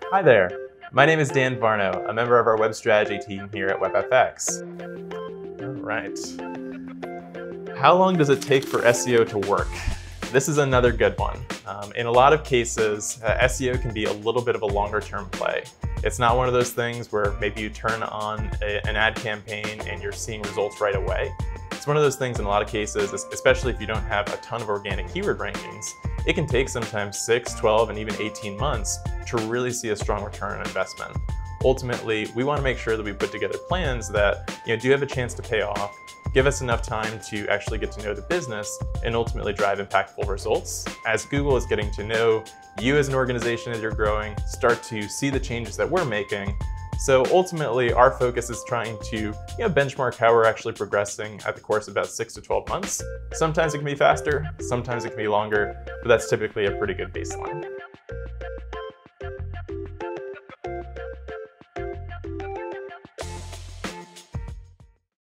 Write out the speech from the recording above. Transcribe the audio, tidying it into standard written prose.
Hi there, my name is Dan Varno, a member of our web strategy team here at WebFX. All right. How long does it take for SEO to work? This is another good one. In a lot of cases, SEO can be a little bit of a longer term play. It's not one of those things where maybe you turn on an ad campaign and you're seeing results right away. It's one of those things in a lot of cases, especially if you don't have a ton of organic keyword rankings, it can take sometimes 6, 12, and even 18 months to really see a strong return on investment. Ultimately, we want to make sure that we put together plans that do have a chance to pay off, give us enough time to actually get to know the business, and ultimately drive impactful results. As Google is getting to know you as an organization as you're growing, start to see the changes that we're making. So ultimately, our focus is trying to benchmark how we're actually progressing at the course of about 6 to 12 months. Sometimes it can be faster, sometimes it can be longer, but that's typically a pretty good baseline.